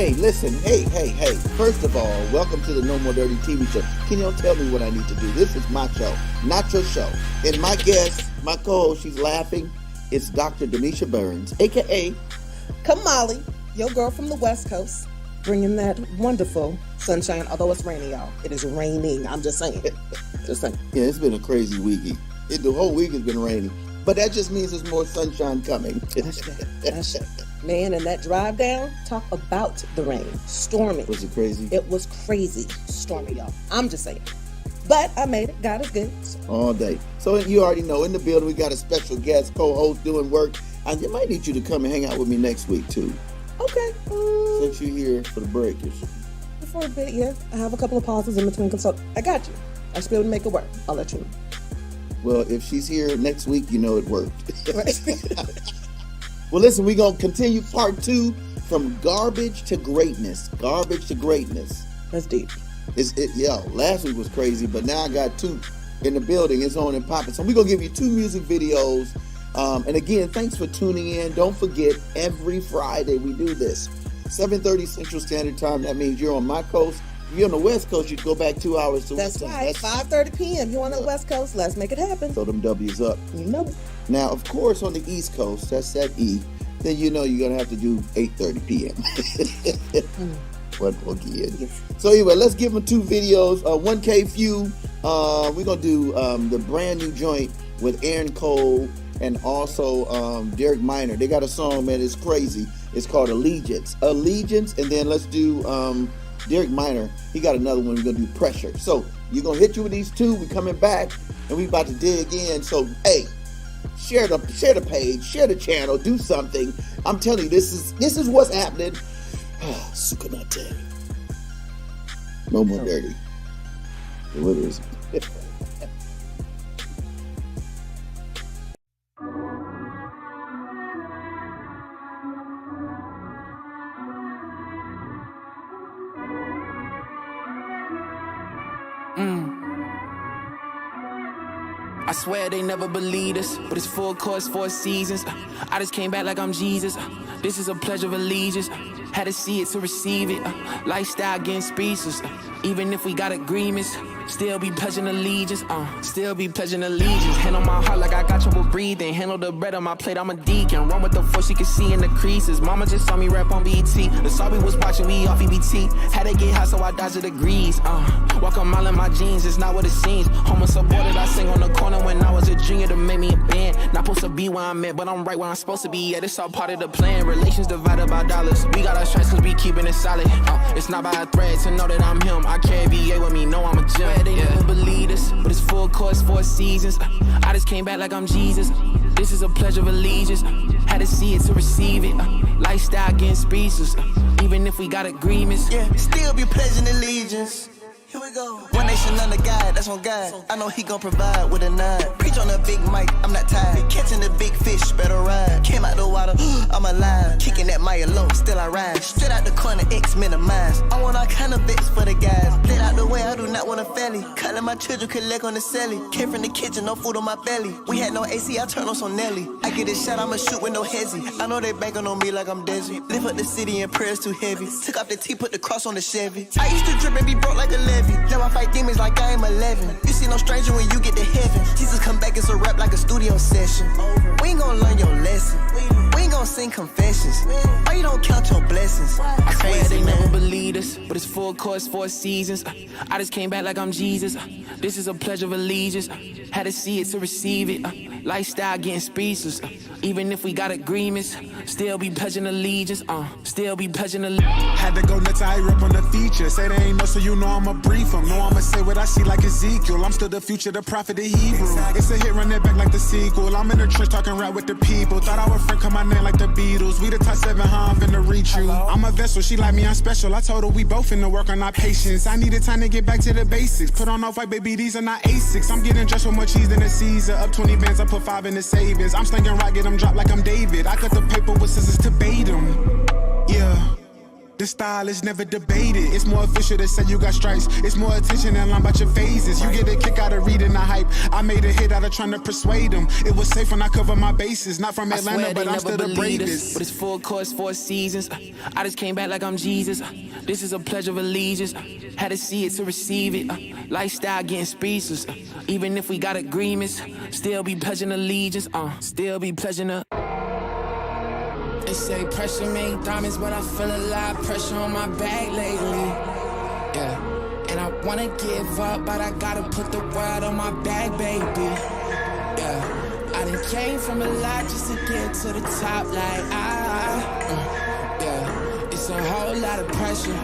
Hey, listen, hey. First of all, welcome to the No More Dirty TV show. Can y'all tell me what I need to do? This is my show, not your show. And my guest, my co-host, she's laughing. It's Dr. Denisha Burns, a.k.a. Kamali, your girl from the West Coast, bringing that wonderful sunshine, although it's raining, y'all. It is raining, I'm just saying. Yeah, it's been a crazy week. The whole week has been raining. But that just means there's more sunshine coming. That's it. Man, and that drive down, talk about the rain. Stormy. Was it crazy? It was crazy stormy, y'all. I'm just saying. But I made it. God is good. All day. So you already know, in the building, we got a special guest, co-host doing work. I might need you to come and hang out with me next week, too. Okay. Since you're here for the break. For a bit, yeah. I have a couple of pauses in between consult. I got you. I should be able to make it work. I'll let you know. Well, if she's here next week, you know it worked. Well, listen, we're going to continue part 2 from garbage to greatness. Garbage to greatness. That's deep. Last week was crazy, but now I got 2 in the building. It's on and popping. So we're going to give you 2 music videos. And again, thanks for tuning in. Don't forget, every Friday we do this. 7:30 Central Standard Time. That means you're on my coast. If you're on the West Coast, you go back 2 hours. That's right. 5:30 p.m. You're on the West Coast. Let's make it happen. Throw them W's up. You know. Now, of course, on the East Coast, that's that E. Then you know you're going to have to do 8:30 p.m. What again? Yes. So anyway, let's give them 2 videos. 1K Few. We're going to do the brand new joint with Aaron Cole and also Derek Minor. They got a song, man, it's crazy. It's called Allegiance. And then let's do Derek Minor. He got another one. We're going to do Pressure. So you're going to hit you with these 2. We're coming back and we about to dig in. So, hey, share the page, share the channel, do something. I'm telling you, this is what's happening. Sukanate. No more dirty. What is it? I swear they never believed us, but it's full course, 4 seasons. I just came back like I'm Jesus. This is a pledge of allegiance. Had to see it to receive it. Lifestyle against species. Even if we got agreements, still be pledging allegiance. Still be pledging allegiance. Hand on my heart like I got trouble breathing. Handle the bread on my plate, I'm a deacon. Run with the force you can see in the creases. Mama just saw me rap on BT. That's all we was watching, we off EBT. Had to get high so I dodged the degrees. Walk a mile in my jeans, it's not what it seems. Homo supported, I sing on the corner when I was a junior to make me a band. Not supposed to be where I'm at, but I'm right where I'm supposed to be. Yeah, this all part of the plan. Relations divided by dollars. We got our stripes cause we keeping it solid. It's not by a thread to know that I'm him. I carry VA with me, know I'm a gem. They never believe us, but it's full course, 4 seasons. I just came back like I'm Jesus. This is a pledge of allegiance. Had to see it to receive it. Lifestyle against species. Even if we got agreements, still be pledging allegiance. Here we go. One nation under God, that's on God. I know he gon' provide with a 9. Preach on the big mic, I'm not tired. Catching the big fish, better ride. Came out the water, I'm alive. Kicking that Maya low, still I rise. Straight out the corner, X minimize. I want all kind of bits for the guys. Get out the way, I do not want a felly. Cutting my children, collect on the celly. Came from the kitchen, no food on my belly. We had no AC, I turn on some Nelly. I get a shot, I'ma shoot with no hezzy. I know they banking on me like I'm Desi. Lift up the city and prayers too heavy. Took off the T, put the cross on the Chevy. I used to drip and be broke like a levy. Now I fight demons like I am 11. You see no stranger when you get to heaven. Jesus come back, it's a rap like a studio session. We ain't gonna learn your lesson. We ain't gonna sing confessions. Why you don't count your blessings? I swear they never believed us, but it's full course, 4 seasons. I just came back like I'm Jesus. This is a pledge of allegiance. Had to see it to receive it. Lifestyle getting speechless. Even if we got agreements, still be pledging allegiance. Still be pledging allegiance. Had to go nuts, I rip on the feature. Say they ain't no, so you know I'ma brief them. Know I'ma say what I see like Ezekiel. I'm still the future, the prophet, the Hebrew. It's a hit, run it back like the sequel. I'm in the trench talking rap with the people. Thought our friend come my name like the Beatles. We the top 7, I'm finna reach you. I'm a vessel, she like me, I'm special. I told her we both finna work on our patience. I needed time to get back to the basics. Put on off white, baby, these are not A6. I'm getting dressed with more cheese than a Caesar. Up 20 bands, I put 5 in the savings. I'm slinging rock, get them drop like I'm David. I cut the paper with scissors to bait them. Yeah. The style is never debated. It's more official to say you got stripes. It's more attention than line about your phases. You get a kick out of reading the hype. I made a hit out of trying to persuade them. It was safe when I covered my bases. Not from Atlanta, but I'm still the bravest. But it's full course, 4 seasons. I just came back like I'm Jesus. This is a pledge of allegiance. Had to see it to receive it. Lifestyle getting speechless. Even if we got agreements, still be pledging allegiance. Still be pledging a. They say pressure make diamonds, but I feel a lot of pressure on my back lately. Yeah, and I wanna give up, but I gotta put the world on my back, baby. Yeah, I done came from a lot just to get to the top, like yeah, it's a whole lot of pressure.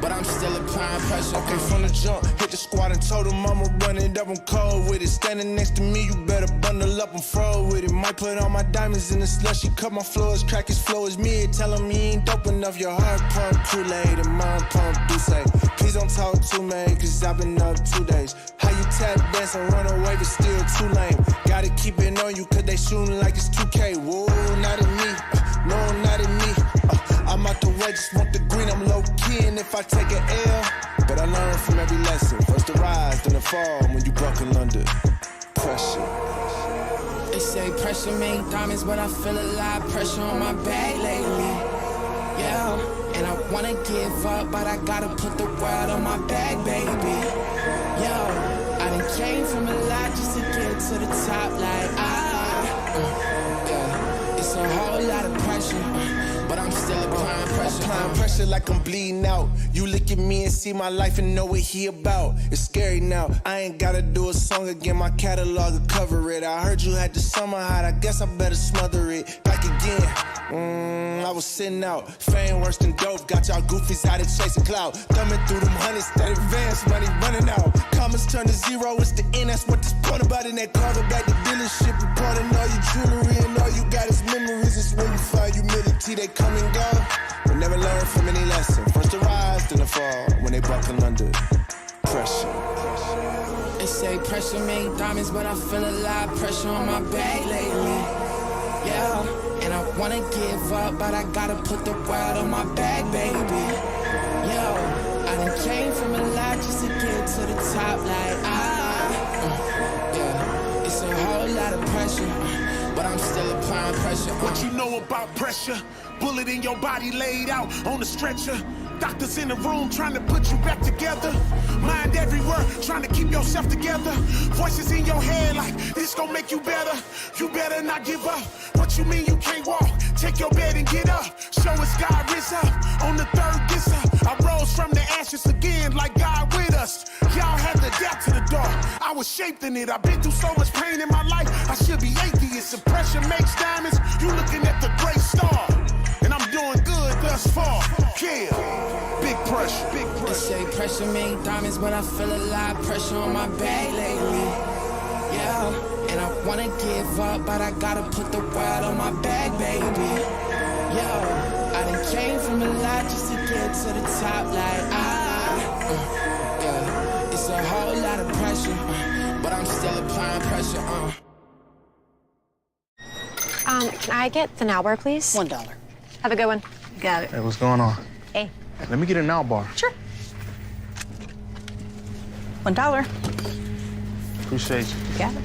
But I'm still applying pressure. Okay, from the jump, hit the squad and told them I'ma run it up, I'm cold with it. Standing next to me, you better bundle up, I'm froze with it. Might put all my diamonds in the slushy, cut my floors, crack his flow is me. Tell him he ain't dope enough, your heart pump Kool-Aid and mind pump Douce. Please don't talk to me, cause I've been up 2 days. How you tap dance and run away, but still too lame. Gotta keep it on you, cause they shooting like it's 2K. Whoa, not in me, no, not in me. I'm out the way, just want the green, I'm low-key, and if I take an L, but I learn from every lesson. First the rise, then the fall, when you buckle under pressure. They say pressure make diamonds, but I feel a lot of pressure on my back lately. Yeah, and I wanna give up, but I gotta put the world on my back, baby. Yo, I done came from a lot just to get to the top, like yeah, it's a whole lot of pressure. But I'm still applying pressure. Applying pressure like I'm bleeding out. You look at me and see my life and know what he about. It's scary now. I ain't gotta do a song again. My catalog will cover it. I heard you had the summer hot. I guess I better smother it. Back again. I was sitting out. Fame worse than dope. Got y'all goofies out of chasing cloud. Thumbing through them hundreds that advance. Money running out. Commas turn to zero. It's the end. That's what this point about in that car. Go back to dealership. Reporting all your jewelry and all you got is memories. It's when you find humility. They come and go, but never learn from any lesson. First the rise, then the fall, when they buckle under pressure. They say pressure make diamonds, but I feel a lot of pressure on my back lately. Yeah, and I wanna give up, but I gotta put the world on my back, baby. Yo, I done came from a lot just to get to the top, like yeah, it's a whole lot of pressure. But I'm still applying pressure. What you know about pressure? Bullet in your body laid out on the stretcher. Doctors in the room trying to put you back together. Mind everywhere, trying to keep yourself together. Voices in your head like, this gon' make you better. You better not give up. What you mean you can't walk? Take your bed and get up. Show us God is up. On the third gets up. I rose from the ashes again like God with us. Y'all had to adapt to the dark. I was shaped in it. I've been through so much pain in my life. I should be atheist. If pressure makes diamonds, you looking at the great star. And I'm doing good thus far. Yeah, big pressure, big pressure. They say pressure make diamonds, but I feel a lot of pressure on my back lately. Yeah, and I wanna give up, but I gotta put the world on my back, baby. Yo, I done came from a lot just to get to the top, like yeah, it's a whole lot of pressure, but I'm still applying pressure. Can I get the now bar, please? $1. Have a good one. Got it. Hey, what's going on? Hey. Let me get a now bar. Sure. $1. Appreciate you. Got it.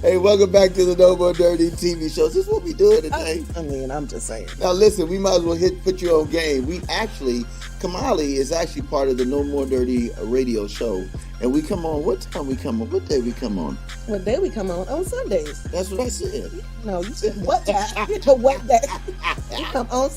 Hey, welcome back to the NoMoreDirty TV show. Is this what we doing today? I mean, I'm just saying. Now listen, we might as well put you on game. We actually, Kamali is actually part of the NoMoreDirty radio show. And we come on, what time we come on? What day we come on? What day we come on? On Sundays. That's what I said. No, you said what time? What day? We come on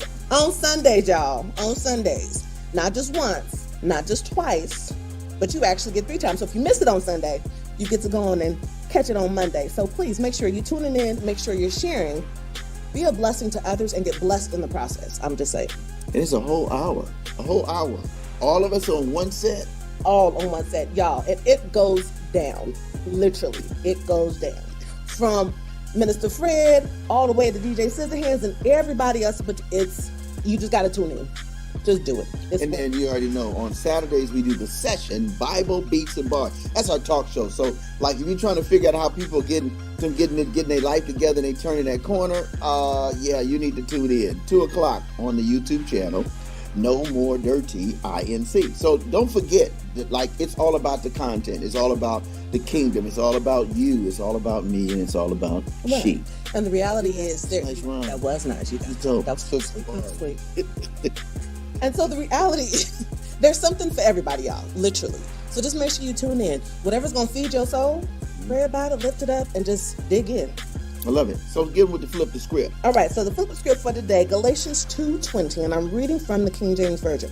Sundays, y'all. On Sundays. Not just once, not just twice, but you actually get 3 times. So if you miss it on Sunday, you get to go on and catch it on Monday. So please make sure you're tuning in, make sure you're sharing, be a blessing to others, and get blessed in the process. I'm just saying. And it's a whole hour. All of us on one set. All on one set, y'all. And it goes down. Literally, it goes down. From Minister Fred, all the way to DJ Scissorhands and everybody else. But you just got to tune in. Just do it. And then you already know, on Saturdays we do the session, Bible, Beats, and Bars. That's our talk show. So, like, if you're trying to figure out how people getting their life together and they turning that corner, you need to tune in. 2 o'clock on the YouTube channel, NoMoreDirty INC. So don't forget that, like, it's all about the content. It's all about the kingdom. It's all about you. It's all about me, and it's all about she. And the reality is, nice rhyme. That was nice. That was sweet. And so the reality is, there's something for everybody, y'all, literally. So just make sure you tune in. Whatever's going to feed your soul, pray about it, lift it up, and just dig in. I love it. So get with the flip the script. All right, so the flip the script for today, Galatians 2:20, and I'm reading from the King James Version.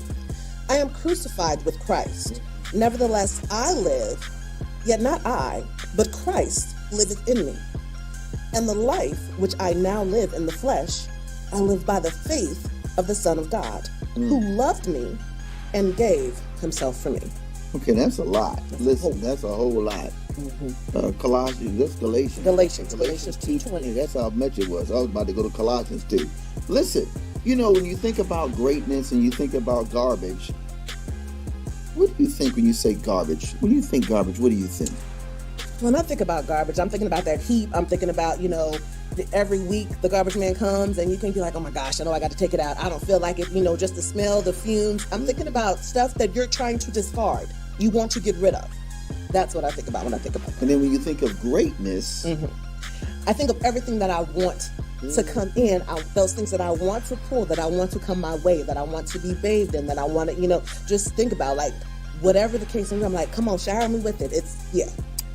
I am crucified with Christ. Nevertheless, I live, yet not I, but Christ liveth in me. And the life which I now live in the flesh, I live by the faith of the Son of God, who loved me and gave himself for me. Okay, that's a lot. Listen, that's a whole lot. Galatians 2:20. That's how much it was. I was about to go to Colossians 2. Listen, when you think about greatness and you think about garbage, what do you think when you say garbage? When you think garbage, what do you think? When I think about garbage, I'm thinking about that heap. I'm thinking about, every week the garbage man comes and you can be like, oh my gosh, I know I got to take it out. I don't feel like it, just the smell, the fumes. I'm thinking about stuff that you're trying to discard. You want to get rid of. That's what I think about when I think about that. And then when you think of greatness, I think of everything that I want to come in, those things that I want to pull, that I want to come my way, that I want to be bathed in, that I want to, just think about, like, whatever the case is. I'm like, come on, shower me with it.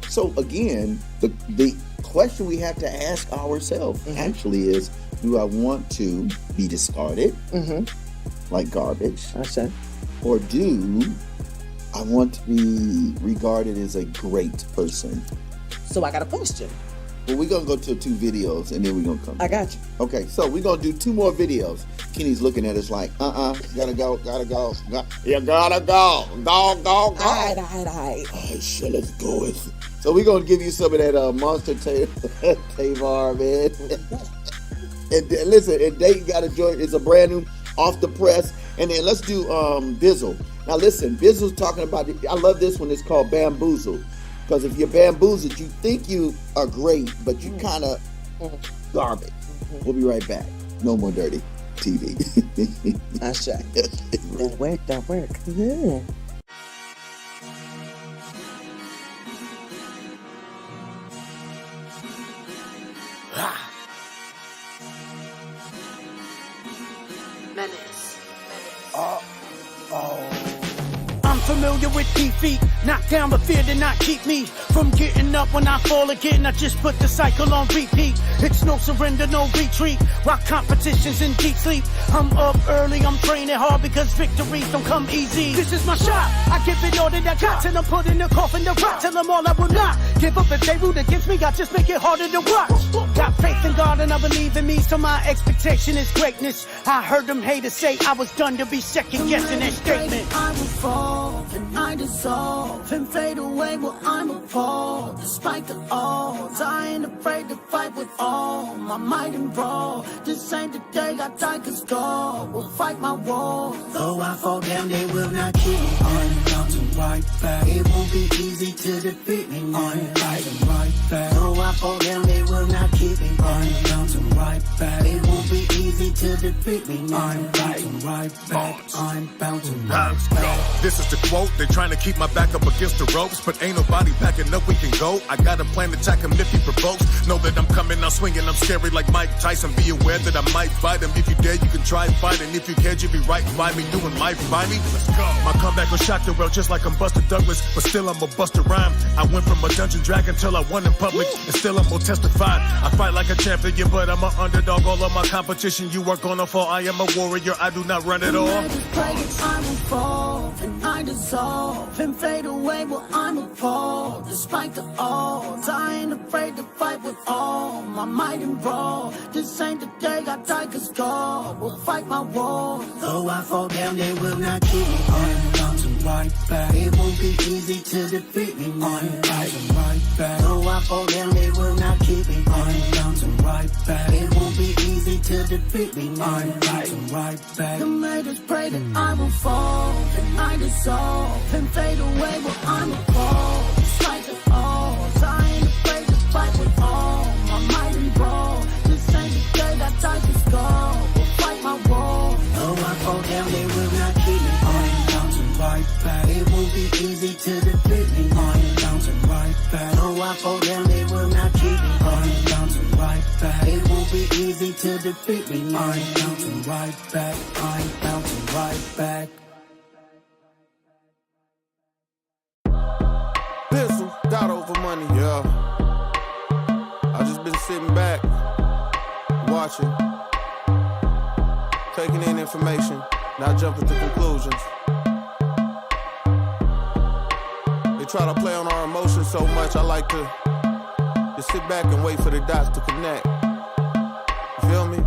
So again, the question we have to ask ourselves actually is, do I want to be discarded like garbage? Or do I want to be regarded as a great person? So I got a question. Well, we're going to go to 2 videos and then we're going to come back. I got you. Okay, so we're going to do 2 more videos. Kenny's looking at us like, gotta go. You gotta go. Go. All right. All right, shit, let's go. So we're going to give you some of that Monster Tavar, man. And listen, and Dayton got a joint. It's a brand new, off the press. And then let's do Bizzle. Now listen, Bizzle's talking about, I love this one. It's called Bamboozle. Because if you're bamboozled, you think you are great, but you kind of garbage. We'll be right back. No More Dirty TV. That's right. That work. Yeah. Menace. I'm familiar with defeat, knocked down but fear did not keep me from getting up when I fall again. I just put the cycle on repeat. It's no surrender, no retreat. Rock competitions in deep sleep. I'm up early, I'm training hard because victories don't come easy. This is my shot, I give it all that I got till I'm put in the coffin to rock. Tell them all I will not give up if they root against me. I just make it harder to watch. Got faith in God and I believe in me, so my expectation is greatness. I heard them haters say I was done to be second guessing that statement. I will fall and I dissolve and fade away. Well, I'm appalled despite the odds. I ain't afraid to fight with all my might and brawl. This ain't the day I die, cause God will fight my war. Though I fall down, they will not keep me. I'm bouncing right back. It won't be easy to defeat me. I'm fighting right back. Though I fall down, they will not keep me. I'm bouncing right back. It won't be easy to defeat me. I'm fighting right back. I'm bouncing right back. This is the quote. They're trying to keep my back up against the ropes, but ain't nobody backing up. We can go. I got a plan to attack him if he provokes. Know that I'm coming, I'm swinging, I'm scary like Mike Tyson. Be aware that I might fight him. If you dare, you can try fighting. If you can't, you'll be right by me, doing life by me. Let's go. My comeback will shock the world just like I'm Buster Douglas, but still I'm a Buster Rhyme. I went from a dungeon dragon till I won in public, and still I'm gonna testify. I fight like a champion, but I'm an underdog. All of my competition, you are gonna fall. I am a warrior, I do not run at all. I will fall and I dissolve and fade away. Well, I'm appalled despite the odds. I ain't afraid to fight with all my might and brawl. This ain't the day I die, cause God will fight my war. Though I fall down, they will not keep me. I'm bouncing bouncing right back. It won't be easy to defeat me, man. I'm bouncing right back. Though I fall down, they will not keep me, man. I'm bouncing right back. It won't be easy to defeat me, man. I'm bouncing right back. The haters pray that I will fall, that I dissolve and fade away, but I'm appalled. Despite the odds, I ain't afraid to fight with all my might and brawl. This ain't the day that I can score. Will fight my war. Though I fall down, they will not keep me. I'm bouncing right back. It won't be easy to defeat me. I'm bouncing right back. Though I fall down, they will not keep me. I'm bouncing right back. It won't be easy to defeat me. I'm bouncing right back. I'm bouncing right back. Pistol, got over money, yeah. I just been sitting back, watching, taking in information, not jumping to conclusions. They try to play on our emotions so much, I like to just sit back and wait for the dots to connect. You feel me?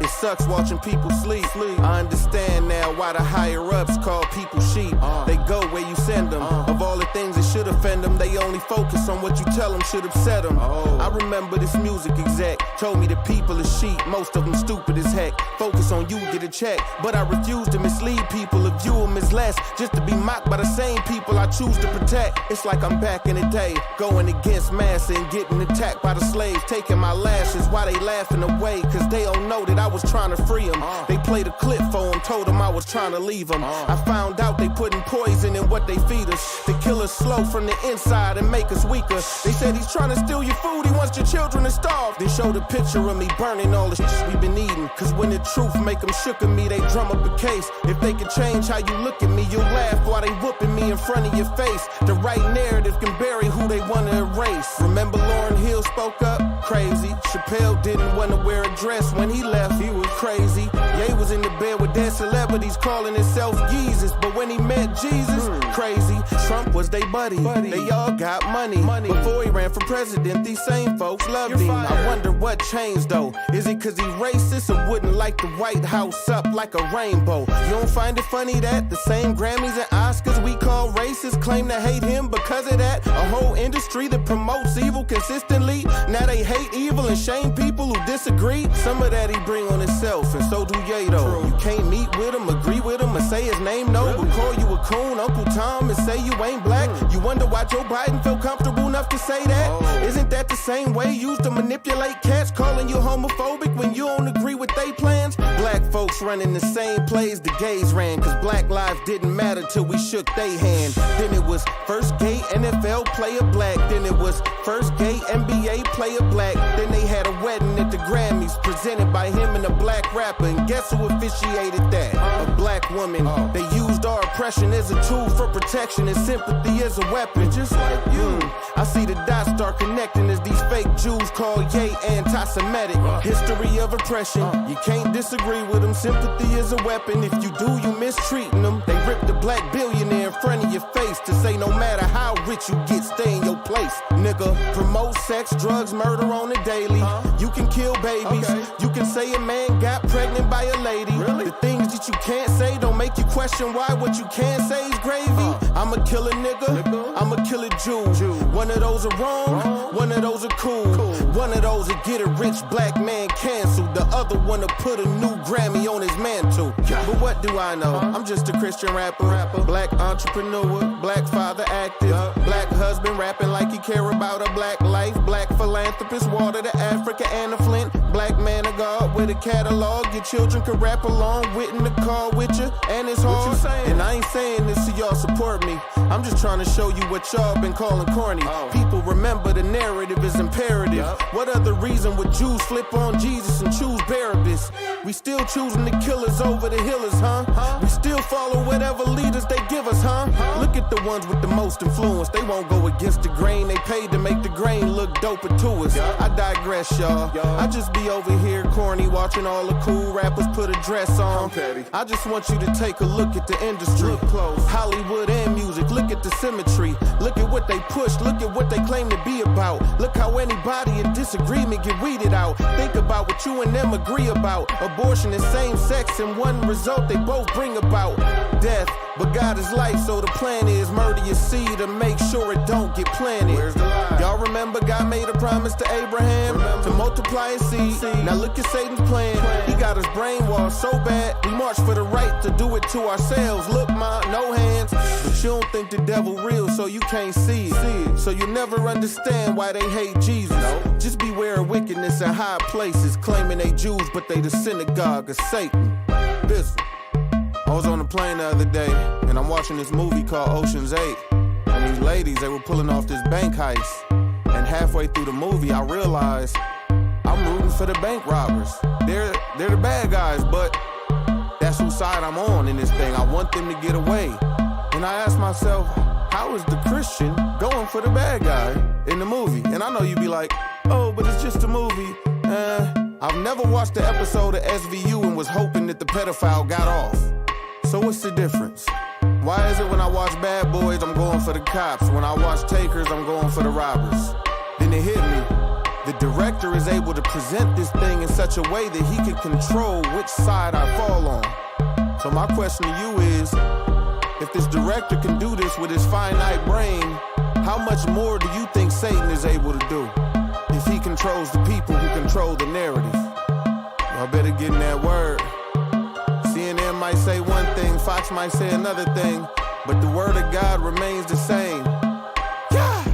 It sucks watching people sleep. I understand now why the higher-ups call people sheep. They go where you send them. Of all the things that should offend them, they only focus on what you tell them should upset them. I remember this music exec told me the people are sheep. Most of them stupid as heck. Focus on you, get a check. But I refuse to mislead people or view them as less, just to be mocked by the same people I choose to protect. It's like I'm back in the day, going against massa and getting attacked by the slaves, taking my lashes while they laughing away, cause they don't know that I was trying to free them. They played a clip for him, told him I was trying to leave him. I found out they putting poison in what they feed us. They kill us slow from the inside and make us weaker. They said he's trying to steal your food, he wants your children to starve. They showed a picture of me burning all the shit we've been eating. Cause when the truth make them shook at me, they drum up a case. If they could change how you look at me, you'll laugh while they whooping me in front of your face. The right narrative can bury who they want to erase. Remember Lauryn Hill spoke up? Crazy. Chappelle didn't want to wear a dress when he left, he was crazy. Ye was in the bed with dead celebrities calling himself Jesus, but when he met Jesus, crazy. Trump was they buddy. They all got money. Before he ran for president, these same folks loved him. I wonder what changed though. Is it cause he's racist or wouldn't light the White House up like a rainbow? You don't find it funny that the same Grammys and Oscars we call racist claim to hate him because of that? A whole industry that promotes evil consistently, now they hate evil and shame people who disagree. Some of that he bring on himself, and so do Ye though. You can't meet with him, agree with him, or say his name no, but call you a coon, Uncle Tom, and say you ain't black. You wonder why Joe Biden felt comfortable enough to say that? Isn't that the same way used to manipulate cats, calling you homophobic when you don't agree with they plans? Black folks running the same plays the gays ran, cause black lives didn't matter till we shook they hand. Then it was first gay NFL player black, then it was first gay NBA player black, then they had a wedding at the Grammys presented by him and a black rapper, and guess who officiated that? A black woman. They used our oppression as a tool for protection and sympathy as a weapon, just like you. I see the dots start connecting as these fake Jews call Ye anti-Semitic. History of oppression, you can't disagree with them. Sympathy is a weapon. If you do, you mistreating them. They rip the black billionaire in front of your face to say no matter how rich you get, stay in your place. Nigga, promote sex, drugs, murder on the daily. You can kill babies. You can say a man got pregnant by a lady. The things that you can't say don't make you question why what you can say is gravy. I'ma kill a nigga, I'ma kill a Jew. One of those are wrong, one of those are cool. One of those will get a rich black man canceled. The other one will put a new Grammy on his mantle. But what do I know? I'm just a Christian rapper, black entrepreneur, black father active, black husband rapping like he care about a black life, black philanthropist, water to Africa and a Flint, black man of God with a catalog. Your children can rap along with in the car with you, and it's hard. And I ain't saying this so y'all support me. I'm just trying to show you what y'all been calling corny. People remember the narrative is imperative. What other reason would Jews flip on Jesus and choose Barabbas? We still choosing the killers over the healers, huh? We still follow whatever leaders they give us, huh? Look at the ones with the most influence. They won't go against the grain. They paid to make the grain look doper to us. I digress, y'all. I just be over here corny, watching all the cool rappers put a dress on. I just want you to take a look at the industry. Hollywood and music, look at the symmetry. Look at what they push, look at what they claim to be about. Look how anybody in disagreement get weeded out. Think about what you and them agree about. Abortion is same sex, and one result they both bring about death. But God is life, so the plan is murder your seed to make sure it don't get planted. Where's the lie? Y'all remember God made a promise to Abraham to multiply his seed. Now look at Satan's plan. He got us brainwashed so bad, we march for the right to do it to ourselves. Look, ma, no hands. But you don't think the devil real, so you can't see it. So you never understand why they hate Jesus. Just beware of wickedness in high places, claiming they Jews, but they the synagogue of Satan. Listen. I was on the plane the other day, and I'm watching this movie called Ocean's 8. And these ladies, they were pulling off this bank heist. And halfway through the movie, I realized I'm rooting for the bank robbers. They're the bad guys, but that's whose side I'm on in this thing. I want them to get away. And I asked myself, how is the Christian going for the bad guy in the movie? And I know you'd be like, oh, but it's just a movie. I've never watched the episode of SVU and was hoping that the pedophile got off. So what's the difference? Why is it when I watch Bad Boys, I'm going for the cops? When I watch Takers, I'm going for the robbers? Then it hit me. The director is able to present this thing in such a way that he can control which side I fall on. So my question to you is, if this director can do this with his finite brain, how much more do you think Satan is able to do? If he controls the people who control the narrative. Y'all better get in that word. CNN might say one thing, Fox might say another thing, but the word of God remains the same. Yeah!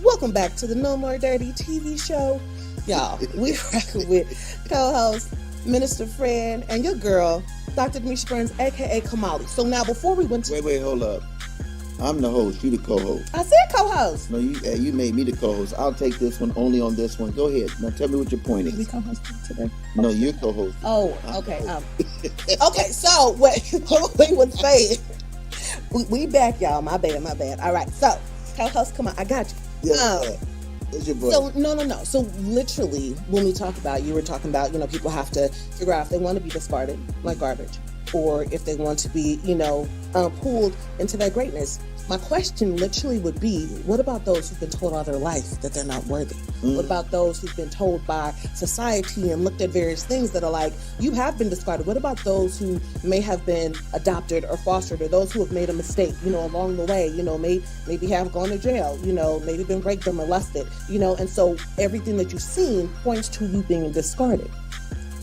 Welcome back to the No More Dirty TV show. Y'all, we rocking with co-host Minister Fred and your girl, Dr. Demisha Burns, aka Kamali. So now before we went to... Wait, hold up. I'm the host, you the co-host. I said co-host. No, you made me the co-host. I'll take this one only on this one. Go ahead. Now tell me what your point is. We co-hosting today? No, you're co-host. Oh, okay. Okay, so what we was saying, we back, y'all. My bad. All right, so co-host, come on, I got you. Yeah. What's your point? So no. So literally, when we talk about, you were talking about, people have to figure out if they want to be discarded like garbage, or if they want to be, pulled into their greatness. My question literally would be, what about those who've been told all their life that they're not worthy? What about those who've been told by society and looked at various things that are like, you have been discarded? What about those who may have been adopted or fostered, or those who have made a mistake, along the way, maybe have gone to jail, maybe been raped or molested, and so everything that you've seen points to you being discarded.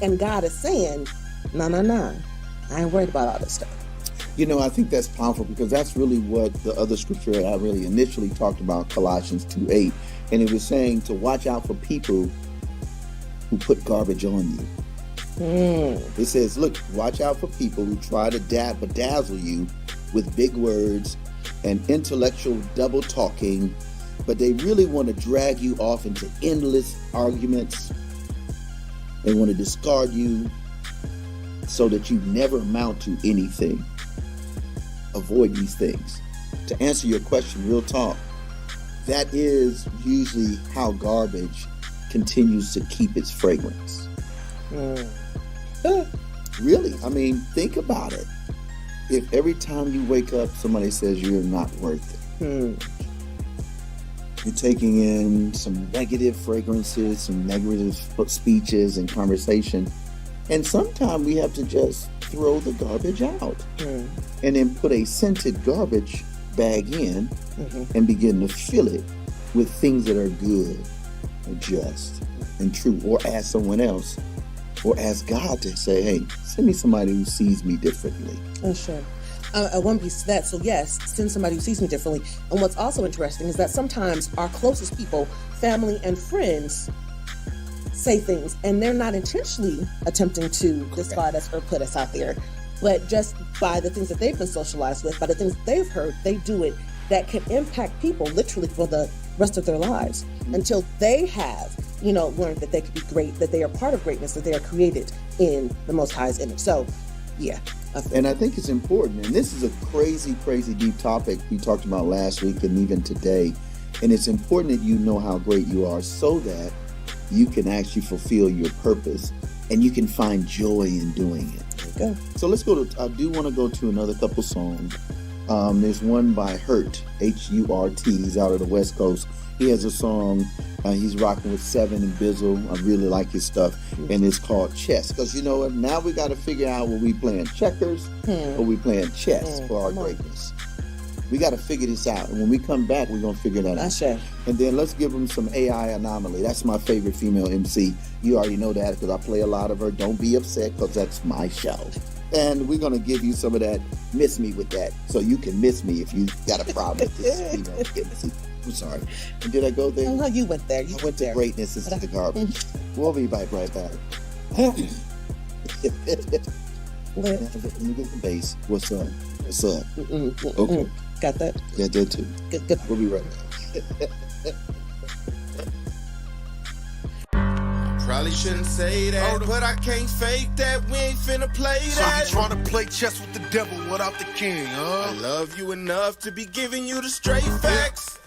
And God is saying, nah, I ain't worried about all this stuff. I think that's powerful, because that's really what the other scripture I really initially talked about, Colossians 2:8. And it was saying to watch out for people who put garbage on you. It says, look, watch out for people who try to bedazzle you with big words and intellectual double talking, but they really want to drag you off into endless arguments. They want to discard you so that you never amount to anything. Avoid these things. To answer your question, real talk, that is usually how garbage continues to keep its fragrance. Really, I mean, think about it. If every time you wake up, somebody says you're not worth it, you're taking in some negative fragrances, some negative speeches and conversation, and sometimes we have to just throw the garbage out and then put a scented garbage bag in and begin to fill it with things that are good and just and true, or ask someone else, or ask God to say, hey, send me somebody who sees me differently. Oh, sure. One piece to that. So yes, send somebody who sees me differently. And what's also interesting is that sometimes our closest people, family and friends, say things, and they're not intentionally attempting to discard us or put us out there, but just by the things that they've been socialized with, by the things that they've heard, they do it. That can impact people literally for the rest of their lives until they have, learned that they could be great, that they are part of greatness, that they are created in the Most High's image. So, yeah. And I think it's important, and this is a crazy, crazy deep topic we talked about last week and even today. And it's important that you know how great you are so that you can actually fulfill your purpose and you can find joy in doing it. There you go. So let's go to, I do want to go to another couple songs. There's one by Hurt, H-U-R-T. He's out of the West Coast. He has a song, he's rocking with Seven and Bizzle. I really like his stuff. And it's called Chess. Because you know what? Now we got to figure out, were we playing checkers or we playing chess for our greatness? We got to figure this out. And when we come back, we're going to figure that out. And then let's give them some AI Anomaly. That's my favorite female MC. You already know that because I play a lot of her. Don't be upset because that's my show. And we're going to give you some of that Miss Me with that. So you can miss me if you got a problem with this female MC. I'm sorry. And did I go there? Oh, you went there. I went to greatness instead of garbage. We'll be right back. Let me get the bass. What's up? What's up? Okay. Got that? Yeah, I did too. Good. We'll be right back. Probably shouldn't say that, but I can't fake that. We ain't finna play that. So you tryna play chess with the devil without the king, huh? I love you enough to be giving you the straight facts.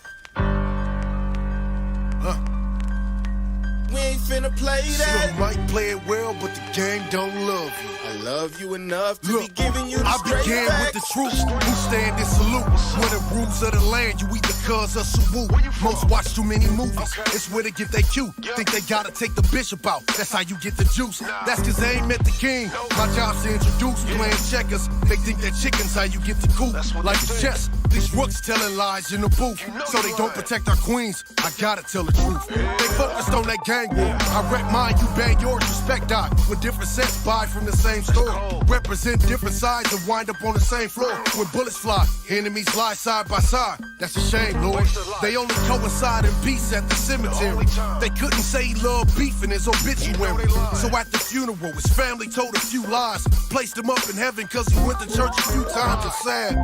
We ain't finna play that. You might play it well, but the game don't love you. I love you enough to be giving you the I straight began facts. with the truth. Who stand and salute? When the rules of the land, you either cuz or salute. Most watch too many movies. It's where they get their cue. Think they gotta take the bishop out. That's how you get the juice. That's cause they ain't met the king. My job's to introduce playing checkers. They think that chicken's how you get the coup. Like a chess. These rooks telling lies in the booth. So they don't protect our queens. I gotta tell the truth. They focused on that gang war. I wreck mine, you bang yours. Respect die. With different sets, buy from the same store. Represent different sides and wind up on the same floor. When bullets fly, enemies lie side by side. That's a shame, Lord. They only coincide in peace at the cemetery. They couldn't say he loved beef in his obituary. So at the funeral, his family told a few lies. Placed him up in heaven cause he went to church a few times. It's sad.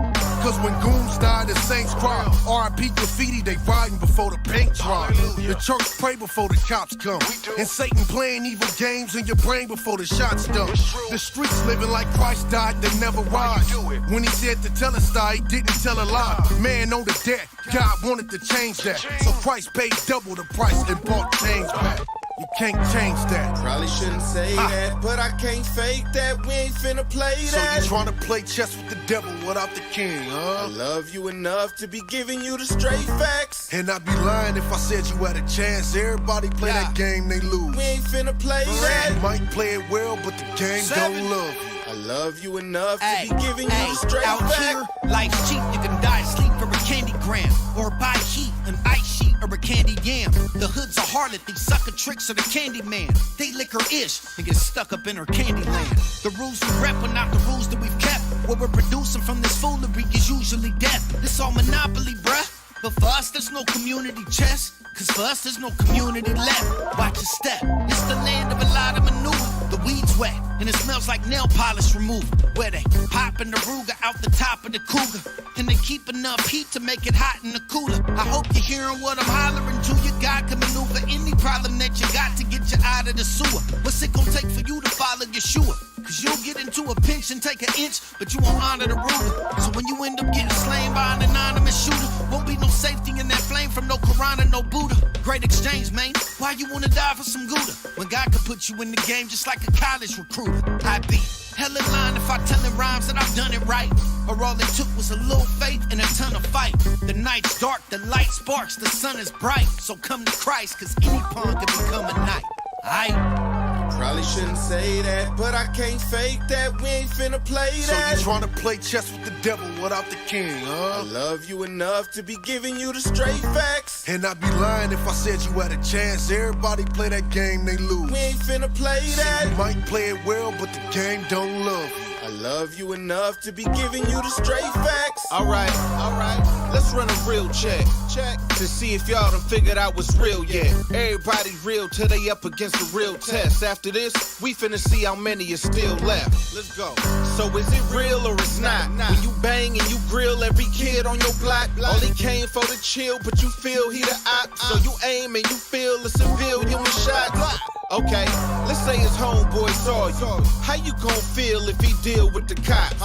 Cause when goons died, the saints cry. R.I.P. graffiti, they riding before the paint dry. The church pray before the cops come. And Satan playing evil games in your brain before the shots done. The streets living like Christ died, they never rise. When he said to tell us die, he didn't tell a lie. Man on the debt, God wanted to change that. So Christ paid double the price and bought change back. You can't change that. Probably shouldn't say that, but I can't fake that. We ain't finna play that. So you tryna play chess with the devil without the king, huh? I love you enough to be giving you the straight facts. And I'd be lying if I said you had a chance. Everybody play that game, they lose. We ain't finna play that. You might play it well, but the game don't love you. I love you enough to be giving you the straight out facts. Here, life's cheap, you can die asleep for a candy gram. Or buy heat, an ice sheet, or a candy yam. The hood's a harlot, these sucker tricks are the candy man. They lick her ish and get stuck up in her candy land. The rules we rep are not the rules that we've kept. What we're producing from this foolery is usually death. This all monopoly, bruh. But for us, there's no community chest. Cause for us, there's no community left. Watch your step. It's the land of a lot of maneuver. The weed's wet, and it smells like nail polish remover. Where they popping the Ruger out the top of the Cougar. And they keep enough heat to make it hot in the cooler. I hope you're hearing what I'm hollering to you. God can maneuver any problem that you got to get you out of the sewer. What's it gonna take for you to follow Yeshua? Cause you'll get into a pinch and take an inch, but you won't honor the ruler. So when you end up getting slain by an anonymous shooter, won't be no safety in that flame from no Quran or no Buddha. Great exchange, man. Why you wanna die for some Gouda? When God could put you in the game just like a college recruiter. I'd be hella lying if I tellin' rhymes that I've done it right. Or all it took was a little faith and a ton of fight. The night's dark, the light sparks, the sun is bright. So come to Christ, cause any pawn can become a knight. Probably shouldn't say that, but I can't fake that. We ain't finna play that. So you tryna play chess with the devil without the king, huh? I love you enough to be giving you the straight facts. And I'd be lying if I said you had a chance. Everybody play that game, they lose. We ain't finna play that. You might play it well, but the game don't love you. I love you enough to be giving you the straight facts. All right. Let's run a real check to see if y'all done figured out what's real yet. Everybody real till they up against a real test. After this, we finna see how many is still left. Let's go. So is it real or it's not? When you bang and you grill every kid on your block, only came for the chill, but you feel he the op. So you aim and you feel a civilian was shot. Okay, let's say his homeboy saw you. How you gon' feel if he deal with the cops?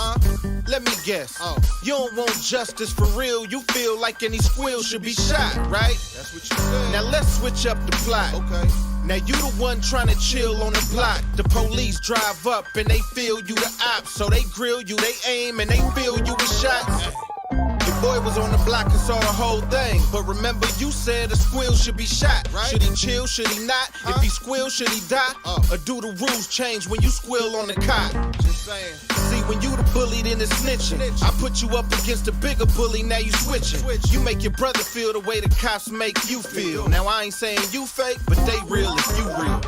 Let me guess. You don't want justice for real. You feel like any squill should be shot, right? That's what you said. Now let's switch up the plot. Okay. Now you the one trying to chill on the block. The police drive up and they feel you the op. So they grill you, they aim and they feel you was shot. Your boy was on the block and saw the whole thing. But remember you said a squill should be shot, right? Should he chill, should he not? If he squill, should he die? Or do the rules change when you squill on the cop? Just saying. See, when you the bully, then it's snitching. I put you up against a bigger bully, now you switching. You make your brother feel the way the cops make you feel. Now I ain't saying you fake, but they real if you real.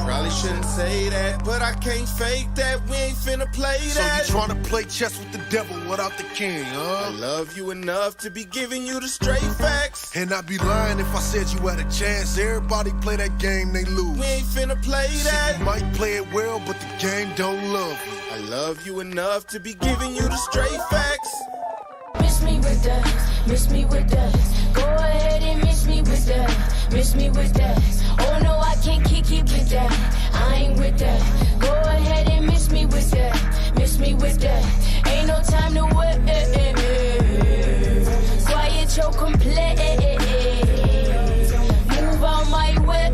Probably shouldn't say that, but I can't fake that. We ain't finna play that. So you tryna play chess with the devil without the king, huh? I love you enough to be giving you the straight facts. And I'd be lying if I said you had a chance. Everybody play that game, they lose. We ain't finna play that. You might play it well, but the game don't love you. I love you enough to be giving you the straight facts. Miss me with that, miss me with that. Go ahead and miss me with that, miss me with that. Oh no, I can't kick it with that, I ain't with that. Go ahead and miss me with that, miss me with that. Ain't no time to wait. Quiet your complaint. Move on my way.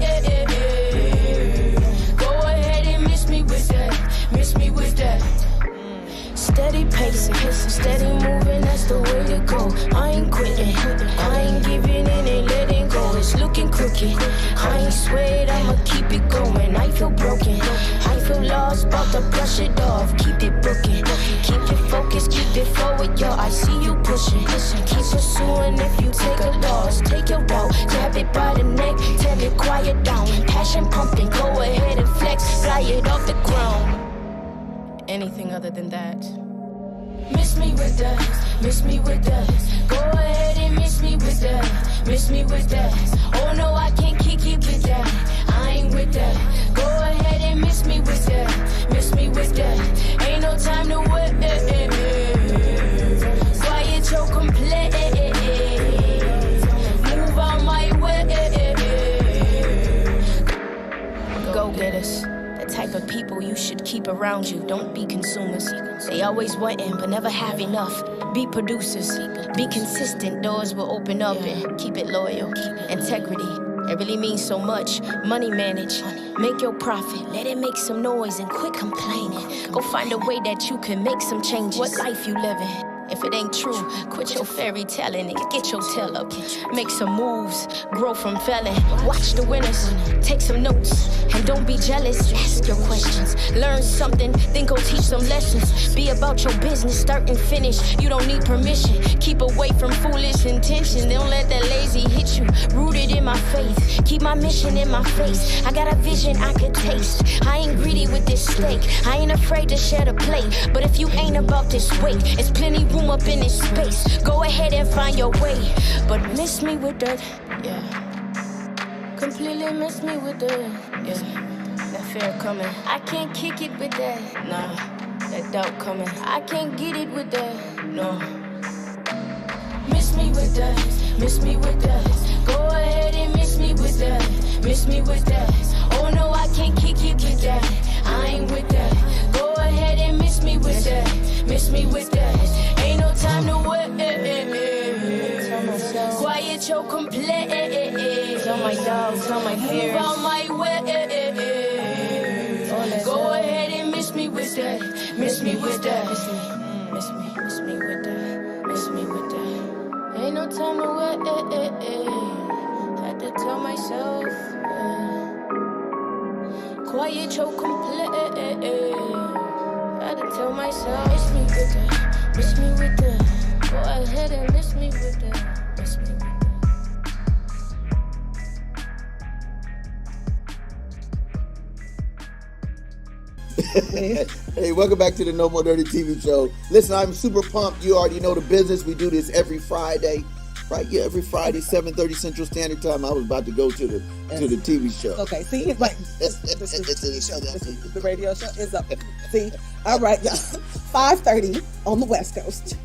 Go ahead and miss me with that, miss me with that. Steady pacing, steady moving, that's the way to go. I ain't quitting, I ain't giving in and letting go. It's looking crooked, I ain't swayed, I'ma keep it going. I feel broken, I feel lost, about to brush it off. Keep it booking, keep it focused, keep it forward, yo. I see you pushing, keep pursuing. If you take a loss, take a route, grab it by the neck, tell it quiet down. Passion pumping, go ahead and flex, fly it off the ground. Anything other than that. Miss me with that, miss me with that. Go ahead and miss me with that, miss me with that. Oh no, I can't kick it with that, I ain't with that. Go ahead and miss me with that, miss me with that. Ain't no time to wait. Quiet your complaint. Move on my way. Go get us. Type of people you should keep around you. Don't be consumers. They always wanting but never have enough. Be producers. Be consistent. Doors will open up and keep it loyal. Integrity. It really means so much. Money manage. Make your profit. Let it make some noise and quit complaining. Go find a way that you can make some changes. What life you living? If it ain't true, quit your fairy telling and get your tail up. Make some moves, grow from failing. Watch the winners, take some notes, and don't be jealous. Ask your questions, learn something, then go teach some lessons. Be about your business, start and finish. You don't need permission. Keep away from foolish intention. Don't let that lazy hit you. Rooted in my faith, keep my mission in my face. I got a vision I could taste. I ain't greedy with this steak. I ain't afraid to share the plate. But if you ain't about this weight, it's plenty room up in this space. Go ahead and find your way, but miss me with that, yeah. Completely miss me with that, yeah. That fear coming, I can't kick it with that, nah. That doubt coming, I can't get it with that, no. Miss me with that, miss me with that. Go ahead and miss me with that, miss me with that. Oh no, I can't kick it with that, I ain't with that. Go ahead and miss me with that, miss me with that. Ain't no time to wait. Quiet your complaint. Tell my dogs, tell my fears. Move on my way. Go ahead and miss me with that, miss me with that. Miss me with that, miss me with that. Ain't no time to wait. Had to tell myself. Quiet your complaint. Had to tell myself. Miss me with that, miss me with that. Go ahead and miss me with that, miss me with that. Hey, welcome back to the No More Dirty TV show. Listen, I'm super pumped. You already know the business. We do this every Friday. Right, yeah, every Friday, 7:30 Central Standard Time. I was about to go to the TV show. Okay, see, like this is the TV show. This is the radio show is up. See, all right, y'all. 5:30 on the West Coast.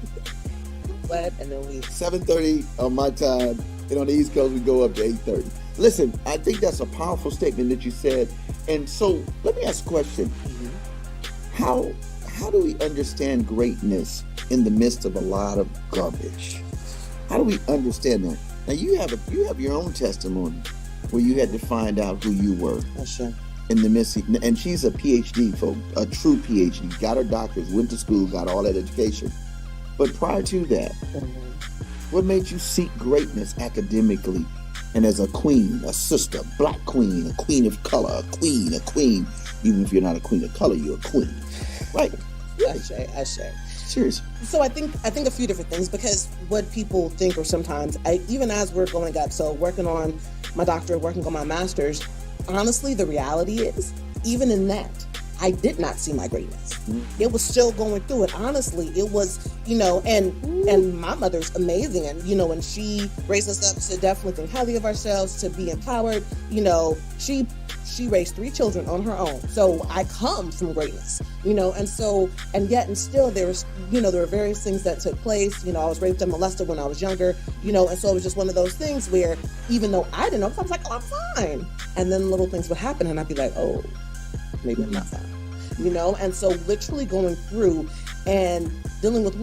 And then we 7:30 on my time, and on the East Coast we go up to 8:30. Listen, I think that's a powerful statement that you said. And so, let me ask a question: How do we understand greatness in the midst of a lot of garbage? How do we understand that? Now you have your own testimony where you had to find out who you were. That's sure. In the midst, and she's a PhD, folks, a true PhD. Got her doctorate, went to school, got all that education. But prior to that, what made you seek greatness academically and as a queen, a sister, black queen, a queen of color, a queen? Even if you're not a queen of color, you're a queen, right? I say. Seriously. So I think a few different things, because what people think, or sometimes even as we're going up, so working on my doctorate, working on my master's, honestly, the reality is, even in that, I did not see my greatness. It was still going through it. Honestly, it was, and my mother's amazing, and and she raised us up to definitely think highly of ourselves, to be empowered. She raised 3 children on her own. So I come from greatness, and still there was, there were various things that took place. I was raped and molested when I was younger, and so it was just one of those things where, even though I didn't know, I was like, oh, I'm fine. And then little things would happen and I'd be like, oh, maybe I'm not fine, and so literally going through and dealing with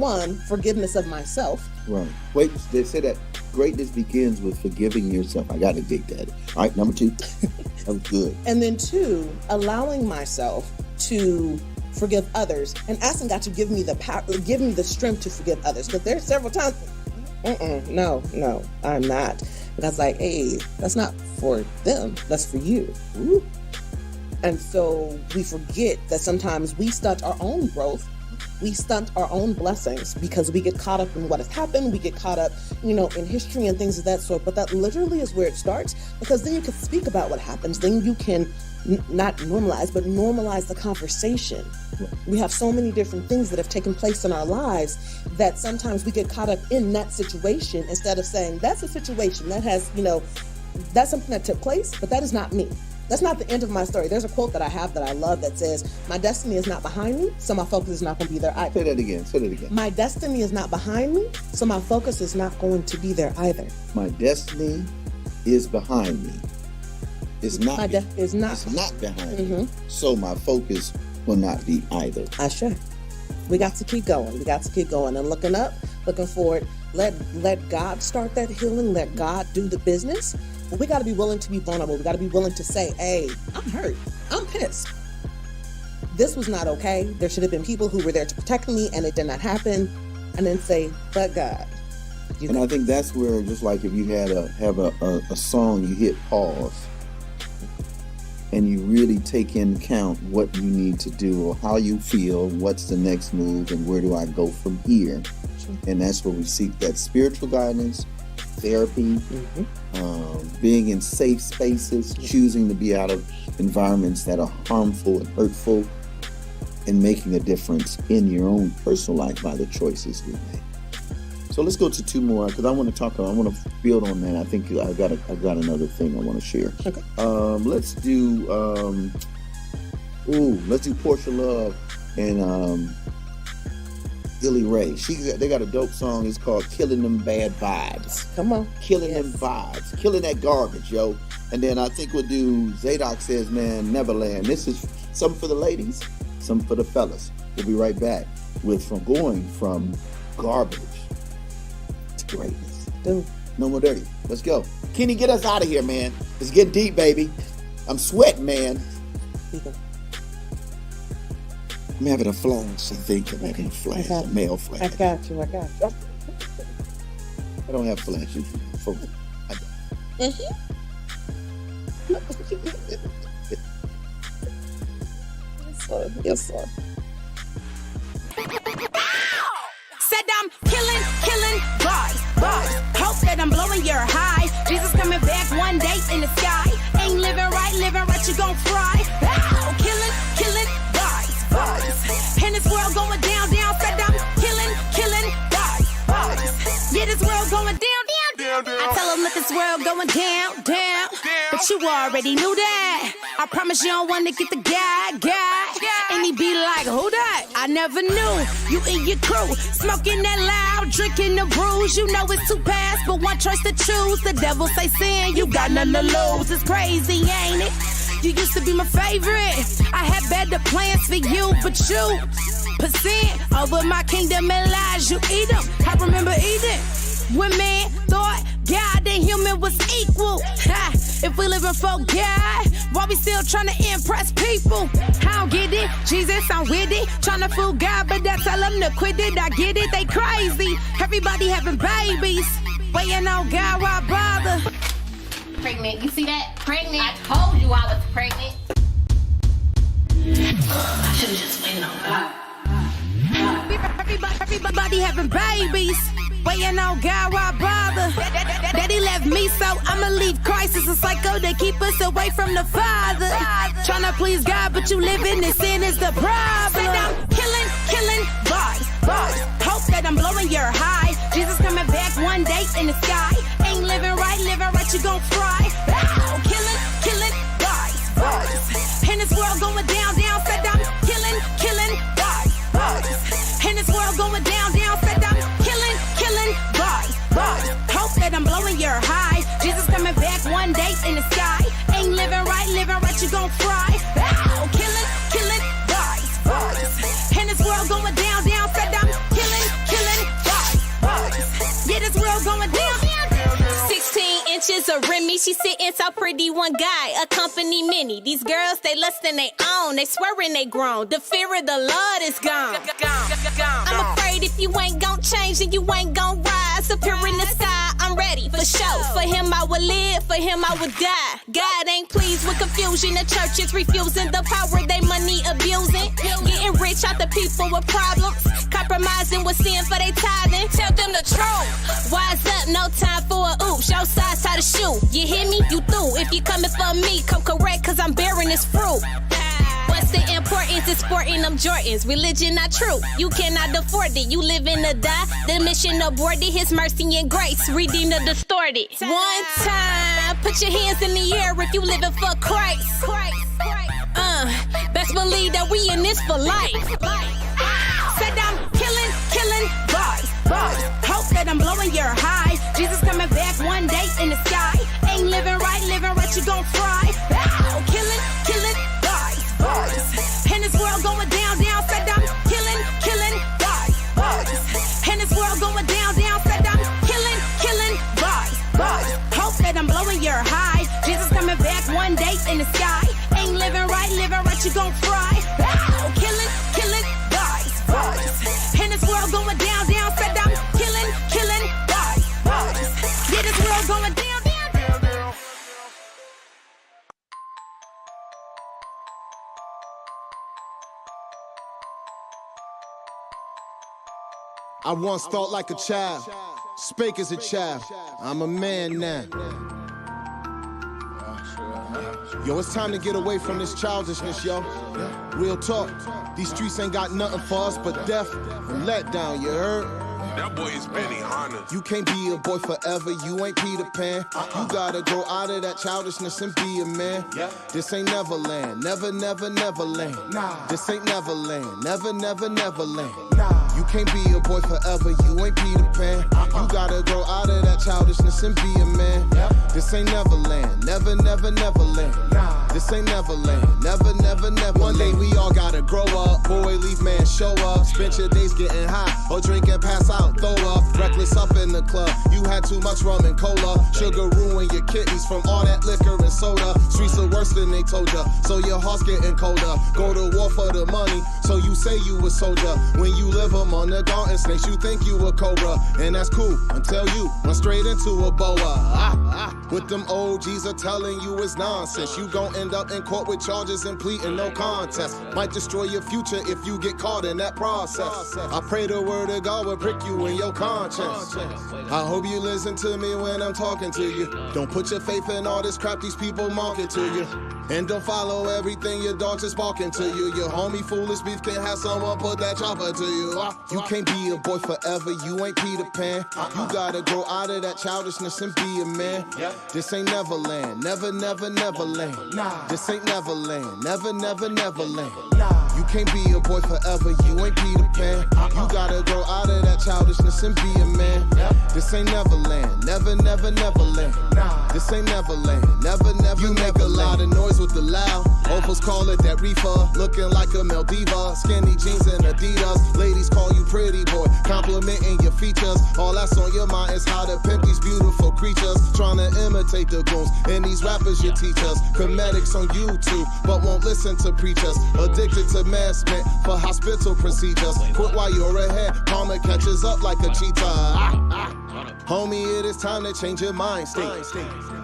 forgiveness of myself. Right. Wait, they say that greatness begins with forgiving yourself. I got to dig that. All right, number 2. That was good. And then 2, allowing myself to forgive others and asking God to give me the power, give me the strength to forgive others. Because there's several times, no, I'm not. And I was like, hey, that's not for them. That's for you. Ooh. And so we forget that sometimes we stunt our own growth. We stunt our own blessings because we get caught up in what has happened. We get caught up, in history and things of that sort. But that literally is where it starts, because then you can speak about what happens. Then you can not normalize, but normalize the conversation. We have so many different things that have taken place in our lives that sometimes we get caught up in that situation instead of saying, that's a situation that has, that's something that took place, but that is not me. That's not the end of my story. There's a quote that I have that I love that says, my destiny is not behind me, so my focus is not going to be there either. Say that again. My destiny is not behind me, so my focus is not going to be there either. My destiny is behind me. It's not behind me. So my focus will not be either. I sure. We got to keep going. And looking up, looking forward. Let God start that healing. Let God do the business. But we got to be willing to be vulnerable. We got to be willing to say, hey, I'm hurt. I'm pissed. This was not okay. There should have been people who were there to protect me, and it did not happen. And then say, but God. And I think that's where, just like if you have a song, you hit pause. And you really take into account what you need to do, or how you feel, what's the next move, and where do I go from here? Sure. And that's where we seek that spiritual guidance, therapy, being in safe spaces, choosing to be out of environments that are harmful and hurtful, and making a difference in your own personal life by the choices we make. So let's go to 2 more, because I want to build on that. I think I've got another thing I want to share. Okay. Let's do Portia Love and Illy Ray. They got a dope song. It's called "Killing Them Bad Vibes." Come on, killing them vibes, killing that garbage, yo. And then I think we'll do Zadok Says Man, Neverland. This is some for the ladies, some for the fellas. We'll be right back with going from garbage to greatness. Dude. No More Dirty. Let's go. Kenny, get us out of here, man. It's getting deep, baby. I'm sweating, man. I'm having a flash, I think. I'm having a flash, a male flash. I got you. I don't have flashes. Yes, sir. Said I'm killing bars. Hope that I'm blowing your high. Jesus coming back one day in the sky. Ain't living right, you gon' fry. Ow, killing bars. going down, down, down. I tell them that this world going down, down. But you already knew that. I promise you don't want to get the guy. And he be like, who that? I never knew. You and your crew, smoking that loud, drinking the brews. You know it's 2 paths, but one choice to choose. The devil say sin, you got nothing to lose. It's crazy, ain't it? You used to be my favorite. I had better plans for you, but you percent over my kingdom and lies. You eat them. I remember eating when man thought God and human was equal. Ha, if we living for God, why we still trying to impress people? I don't get it. Jesus, I'm with it. Trying to fool God, but I tell them to quit it. I get it. They crazy. Everybody having babies. Waiting on God, why bother? Pregnant. You see that? Pregnant. I told you I was pregnant. I should have just waited on God. Everybody having babies. Waiting on God, why bother? Daddy left me, so I'ma leave Christ as a psycho to keep us away from the Father. Tryna please God, but you living in sin is the problem. Said I'm killing bars. Hope that I'm blowing your high. Jesus coming back one day in the sky. Ain't living right, you gon' fry. Ow, killing bars. In this world going down. Said I'm killing bars. In this world going down. Said I'm killing bars. Hope that I'm blowing your high. Jesus coming back one day in the sky. Ain't living right, you gon' fry. Ow, killing bars. In this world going down. Said I'm killing bars. Yeah, this world going down. 16 inches of Remy, she sitting so pretty. One guy, accompany many. These girls, they lustin' they own. They swearing they grown. The fear of the Lord is gone. I'm afraid if you ain't gon' change, then you ain't gon' rise. Up here in the sky, I'm ready for show. For him I would live, for him I would die. God ain't pleased with confusion. The church is refusing the power they money abusing. Getting rich out the people with problems. Compromising with sin for they tithing. Tell them the truth. Wise up, no time for a oops. Your size how to shoot. You hear me? You through. If you coming for me, come correct, cause I'm bearing this fruit. What's the importance of sporting them Jordans? Religion not true. You cannot afford it. You live in the die. The mission aborted. His mercy and grace. Redeem the distorted. One time. Put your hands in the air if you living for Christ. Best believe that we in this for life. Said I'm killing bars. Hope that I'm blowing your high. Jesus coming back one day in the sky. Ain't living right, you gon' fry. Ow, killing bars. In this world going down. Said I'm killing bars. In this world going down. Said I'm killing bars. Hope that I'm blowing your high. Jesus coming back one day in the sky. Ain't living right, you gon' fry. Ow, killing bars. In this world going down. Said I'm killing bars. Yeah, this world going down. I once thought like a child, spake as a child. I'm a man now. Yo, it's time to get away from this childishness, yo. Real talk. These streets ain't got nothing for us but death and letdown, you heard? That boy is Benny Hanna. You can't be a boy forever, you ain't Peter Pan. You gotta grow out of that childishness and be a man. This ain't Neverland, never land. This ain't Neverland, never land. You can't be a boy forever, you ain't Peter Pan. You gotta grow out of that childishness and be a man. This ain't Neverland, never land. This ain't Neverland, never. One day we all gotta grow up. Boy, leave man, show up. Spend your days getting high or drink and pass out, throw up. Reckless up in the club. You had too much rum and cola. Sugar ruin your kidneys from all that liquor and soda. Streets are worse than they told ya, so your heart's getting colder. Go to war for the money, so you say you a soldier. When you live among the garden snakes, you think you a cobra. And that's cool until you run straight into a boa. With them OGs are telling you it's nonsense. You gon' end up in court with charges and pleading no contest. Might destroy your future if you get caught in that process. I pray the word of God will prick you in your conscience. I hope you listen to me when I'm talking to you. Don't put your faith in all this crap these people market to you. And don't follow everything your dog is barking to you. Your homie foolish beef can have someone put that chopper to you. You can't be a boy forever, you ain't Peter Pan. You gotta grow out of that childishness and be a man. This ain't Neverland, never, never, Neverland. This ain't Neverland, never, never, Neverland. You can't be a boy forever, you ain't Peter Pan. You gotta grow out of that childishness and be a man. This ain't Neverland, never, never, Neverland. This ain't Neverland, never, never, you make a lot of noise with the loud. Old folks call it that reefer, looking like a Maldiva. Skinny jeans and Adidas, ladies call you pretty boy, complimenting your features. All that's on your mind is how to pimp these beautiful creatures. Trying to imitate the goons and these rappers you teach us. Comedics on YouTube, but won't listen to preachers. Addicted to meds meant for hospital procedures. Quit while you're ahead, karma catches up like a cheetah. Homie, it is time to change your mind state,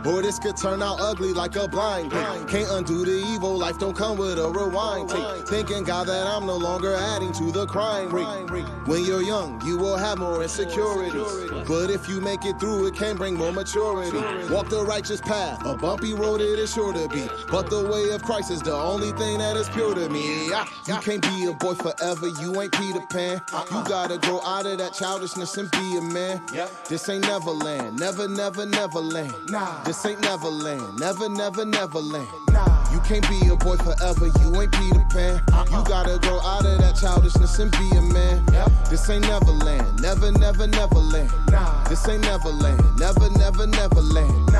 or this could turn out ugly like a blind date. Can't undo the evil, life don't come with a rewind tape. Thanking God that I'm no longer adding to the crime rate. When you're young, you will have more insecurities, but if you make it through, it can bring more maturity. Walk the righteous path, a bumpy road it is sure to be, but the way of Christ is the only thing that is pure to me. You can't be a boy forever, you ain't Peter Pan. You gotta grow out of that childishness and be a man. This ain't Neverland, never, never, Neverland. This ain't Neverland, never, never, Neverland. You can't be a boy forever, you ain't Peter Pan. You gotta grow out of that childishness and be a man. This ain't Neverland, never, never, Neverland. This ain't Neverland, never, never, Neverland.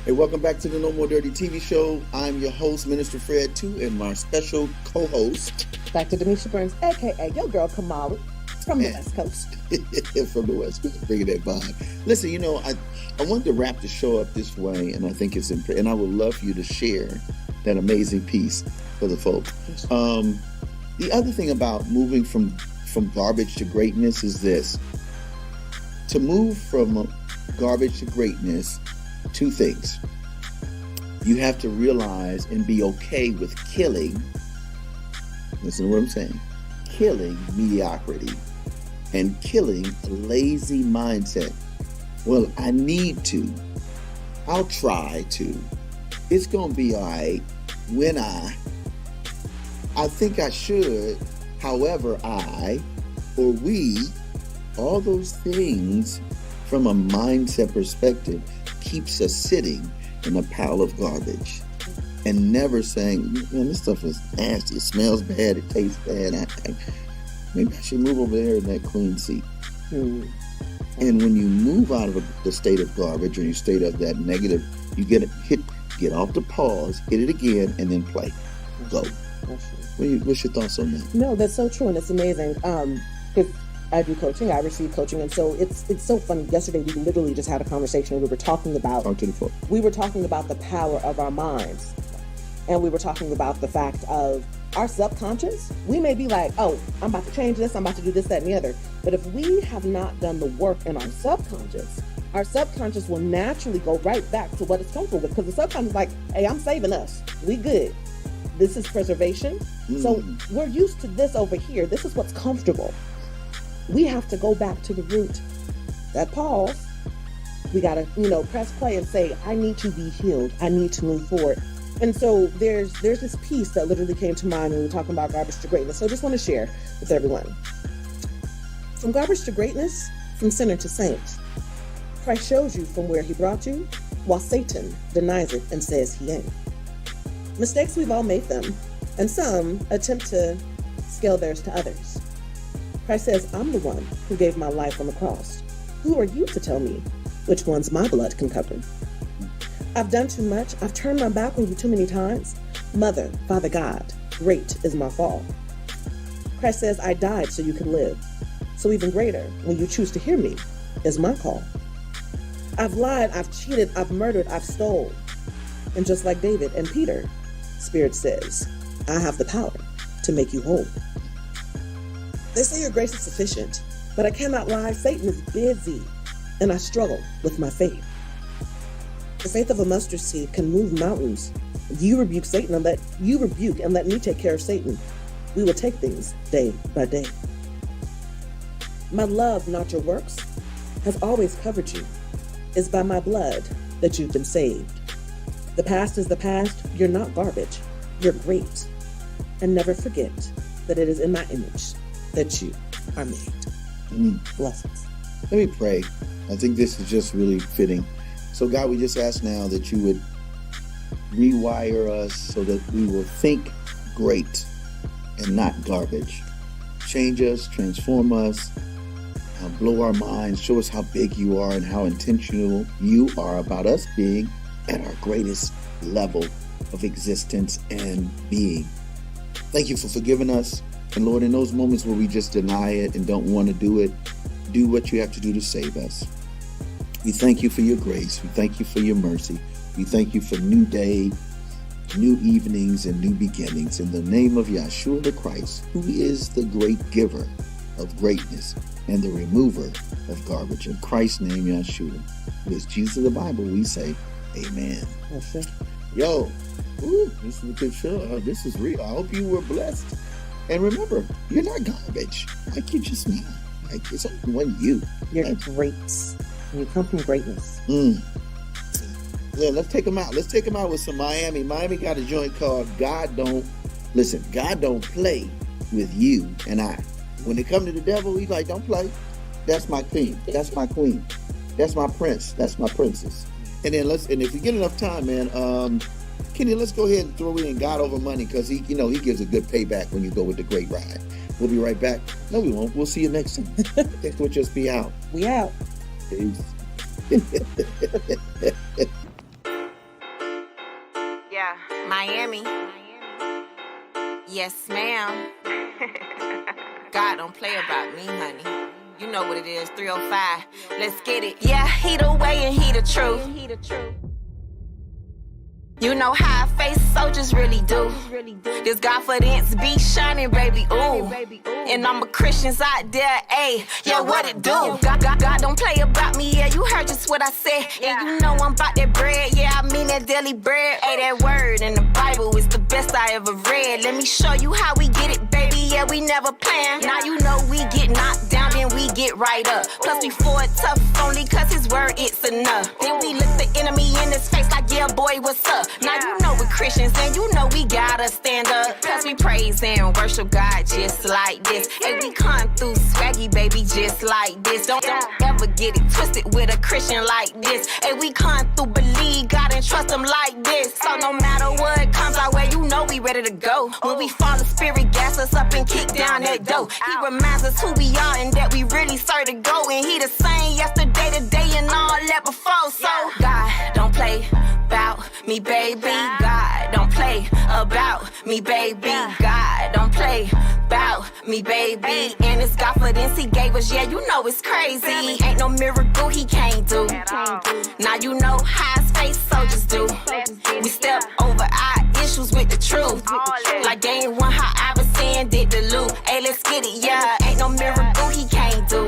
Hey, welcome back to the No More Dirty TV show. I'm your host, Minister Fred 2, and my special co-host, Dr. Demisha Burns, a.k.a. your girl Kamala, from the West Coast. From the West Coast, bringing that vibe. Listen, you know, I wanted to wrap the show up this way, and I think it's important, and I would love for you to share that amazing piece for the folks. The other thing about moving from garbage to greatness is this. To move from garbage to greatness, two things. You have to realize and be okay with killing, listen to what I'm saying, killing mediocrity and killing a lazy mindset. Well, I need to. I'll try to. It's going to be all right when I think I should, however I, or we, all those things from a mindset perspective keeps us sitting in a pile of garbage and never saying, man, this stuff is nasty. It smells bad. It tastes bad. Maybe I should move over there in that clean seat. And when you move out of the state of garbage or you state of that negative, you get off the pause, hit it again, and then play. Go. What's your thoughts on that? No, that's so true, and it's amazing. Because I do coaching, I receive coaching, and so it's so funny. Yesterday, we literally just had a conversation, and we were talking about the power of our minds, and we were talking about the fact of our subconscious. We may be like, oh, I'm about to change this, I'm about to do this, that, and the other. But if we have not done the work in our subconscious will naturally go right back to what it's comfortable with, because the subconscious is like, hey, I'm saving us. We good. This is preservation. So we're used to this over here. This is what's comfortable. We have to go back to the root. That pause. We got to, press play and say, I need to be healed. I need to move forward. And so there's this piece that literally came to mind when we were talking about garbage to greatness. So I just want to share with everyone. From garbage to greatness, from sinner to saint, Christ shows you from where he brought you, while Satan denies it and says he ain't. Mistakes, we've all made them, and some attempt to scale theirs to others. Christ says, I'm the one who gave my life on the cross. Who are you to tell me which ones my blood can cover? I've done too much. I've turned my back on you too many times. Mother, Father God, great is my fall. Christ says, I died so you could live. So even greater, when you choose to hear me, is my call. I've lied, I've cheated, I've murdered, I've stole. And just like David and Peter, Spirit says, I have the power to make you whole. They say your grace is sufficient, but I cannot lie. Satan is busy, and I struggle with my faith. The faith of a mustard seed can move mountains. You rebuke Satan and let me take care of Satan. We will take things day by day. My love, not your works, has always covered you. It's by my blood that you've been saved. The past is the past. You're not garbage. You're great. And never forget that it is in my image that you are made. Blessings. Let me pray. I think this is just really fitting. So God, we just ask now that you would rewire us so that we will think great and not garbage. Change us, transform us, blow our minds, show us how big you are and how intentional you are about us being at our greatest level of existence and being. Thank you for forgiving us. And Lord, in those moments where we just deny it and don't want to do it, do what you have to do to save us. We thank you for your grace. We thank you for your mercy. We thank you for new day, new evenings, and new beginnings. In the name of Yeshua the Christ, who is the great giver of greatness and the remover of garbage. In Christ's name, Yeshua, who is Jesus of the Bible, we say, amen. Okay. Yo, this is a good show. This is real. I hope you were blessed. And remember, you're not garbage. Like, you're just not. Like, it's only one you. You're great. You come from greatness. Yeah, let's take them out. Let's take them out with some Miami. Miami got a joint called God Don't Play with You and I. When it come to the devil, he's like, don't play. That's my king. That's my queen. That's my prince. That's my princess. And then if we get enough time, man, Kenny, let's go ahead and throw in God Over Money, because he gives a good payback when you go with the great ride. We'll be right back. No, we won't. We'll see you next time. Thanks for just be out. We out. Peace. Yeah, Miami. Yes, ma'am. God don't play about me, honey. You know what it is, 305. Let's get it. Yeah, he the way and he the truth. You know how face soldiers really do. This confidence be shining, baby, ooh. And I'm a Christians out there, ayy, yeah, what it do? God don't play about me, yeah, you heard just what I said. Yeah, you know I'm about that bread, yeah, I mean that daily bread. Ayy, that word in the Bible is the best I ever read. Let me show you how we get it, baby, yeah, we never plan. Now you know we get knocked down, then we get right up. Plus we for it tough, only cause his word, it's enough. Then we look the enemy in his face like, yeah, boy, what's up? Now you know we're Christians and you know we gotta stand up. Cause we praise and worship God just like this. And we come through swaggy, baby, just like this. Don't ever get it twisted with a Christian like this. And we come through believe God and trust him like this. So no matter what comes our way, you know we ready to go. When we fall, the spirit gas us up and kick down that door. He reminds us who we are and that we really serve to go. And he the same yesterday, today, and all that before. So God don't play about me, baby. God don't play about me, baby. God don't play about me, baby. And it's confidence he gave us, yeah, you know it's crazy. Ain't no miracle he can't do. Now you know how space soldiers do. We step over our issues with the truth. Like game one, how I was saying did the loot. Hey, let's get it, yeah. Ain't no miracle he can't do.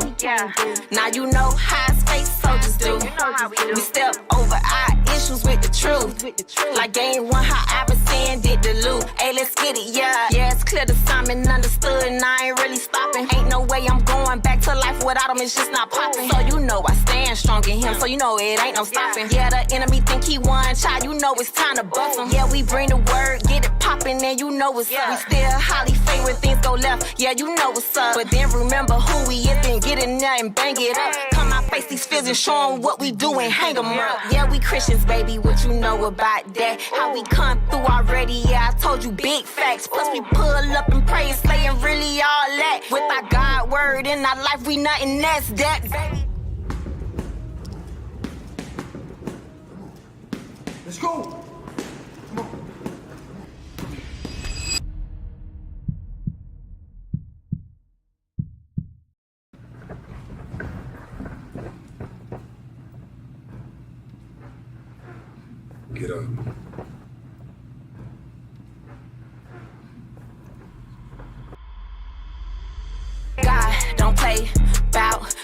Now you know how space soldiers do. We step over our issues with the truth. Like game one, how I was saying did the loot. Hey, let's get it, yeah. Yeah, it's clear to Simon understood, and I ain't really stopping. Ain't no way I'm going back to life without him, it's just not popping. So you know I stand strong in him, so you know it ain't no stopping. Yeah, the enemy think he won, child, you know it's time to bust him. Yeah, we bring the word, get it popping, and you know what's up. We still highly favored when things go left, yeah, you know what's up. But then remember who we is, then get in there and bang it up. Come out, face these fears and show them what we do and hang them up. Yeah, we Christians, baby, what you know about that? How we come through already, yeah, I told you big facts. Plus we pull up and pray and slay and really all that. With our God word in our life, we nothing less that, baby. Let's go. Get up.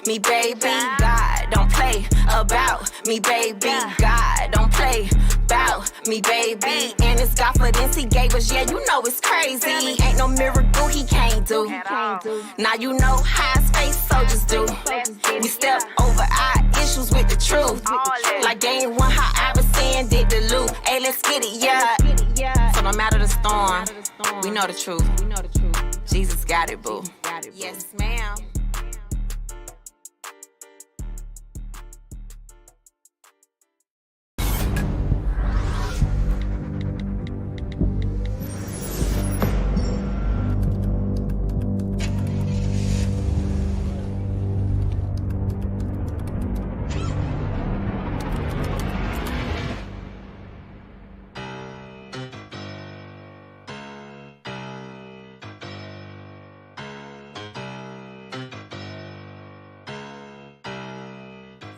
me, baby. God, don't play about me, baby. God, don't play about me, baby. And it's confidence he gave us, yeah, you know it's crazy. Ain't no miracle he can't do. Now you know how space soldiers do. We step over our issues with the truth. Like game one, how I was saying, did the loot. Hey, let's get it, yeah. So no matter the storm, we know the truth. Jesus got it, boo. Yes, ma'am.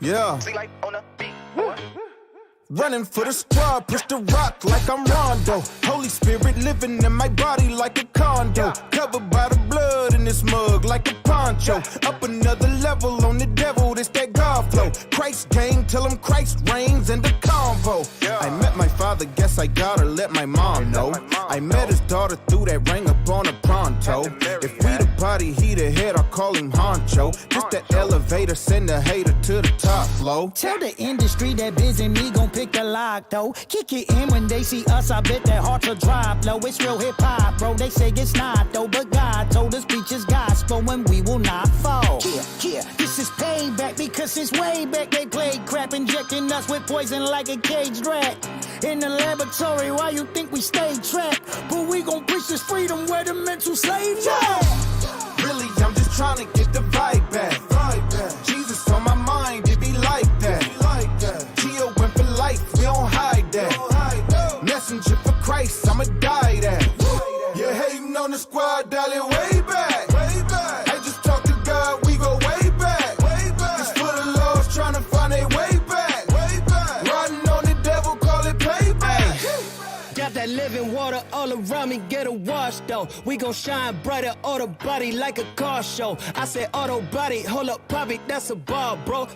Yeah. Running for the squad, push the rock like I'm Rondo. Holy Spirit living in my body like a condo. Covered by the blood in this mug like a poncho. Up another level on the devil, this that God flow. Christ gang, tell him Christ reigns in the convo. I met my father, guess I gotta let my mom know. I met his daughter through that ring up on a pronto. If we the party, he the head, I call him honcho. Just that elevator, send a hater to the top flow. Tell the industry that busy me gon' pick the lock though. Kick it in when they see us, I bet their hearts will drop low. It's real hip hop, bro. They say it's not though, but God told us preach his gospel and we will not fall. Yeah, this is payback because since way back they played crap, injecting us with poison like a caged rat. In the laboratory, why you think we stay trapped? But we gon' push this freedom where the mental slaves at. Really, I'm just trying to get the vibe back. Jesus on my mind, it be like that. Geo went for life, we don't hide that. Messenger for Christ, I'ma die that. You're hating on the squad, darling, way back. I just talk to God, we go way back. This for the lost, trying to find their way back. Riding on the devil, call it payback. Got that living water all around me, get a wash though. We gon' shine brighter, auto body like a car show. I said auto body, hold up, Bobby, that's a bar, bro.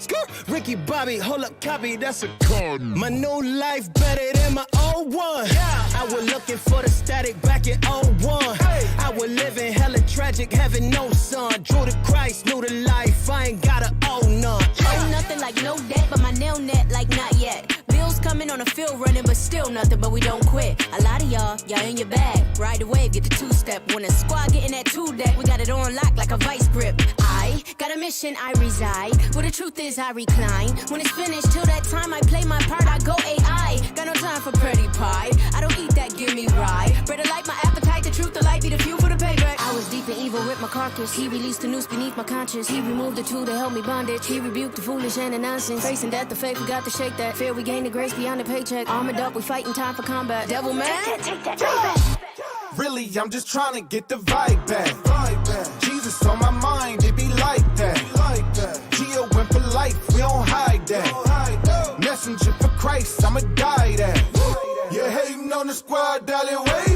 Ricky Bobby, hold up, copy, that's a card. My new life better than my old one. I was looking for the static back in 01. I was living hella tragic, having no son. Drew to Christ, knew the life, I ain't gotta own none. Owe nothing like no debt, but my nail net like not yet. Bills coming on the field running, but still nothing, but we don't quit. A lot of y'all in your bag. Ride the wave, get the two-step. When a squad getting that two-deck, we got it on lock like a vice grip. I got a mission, I reside. Where the truth is, I recline. When it's finished, till that time I play my part, I go AI. Got no time for pretty pie. I don't eat that, give me rye. Bread of light, my appetite, the truth, the light be the fuel for the payback. I was deep in evil with my carcass. He released the noose beneath my conscience. He removed the tool to help me bondage. He rebuked the foolish and the nonsense. Facing death, the faith, we got to shake that. Fear, we gain the grace beyond the paycheck. Armored up, we fighting time for combat. Devil man, take that back. Really, I'm just trying to get the vibe back. Jesus on my mind, it be like that. Geo went for life, we don't hide that. Messenger for Christ, I'ma die that. You're hating on the squad, darling, way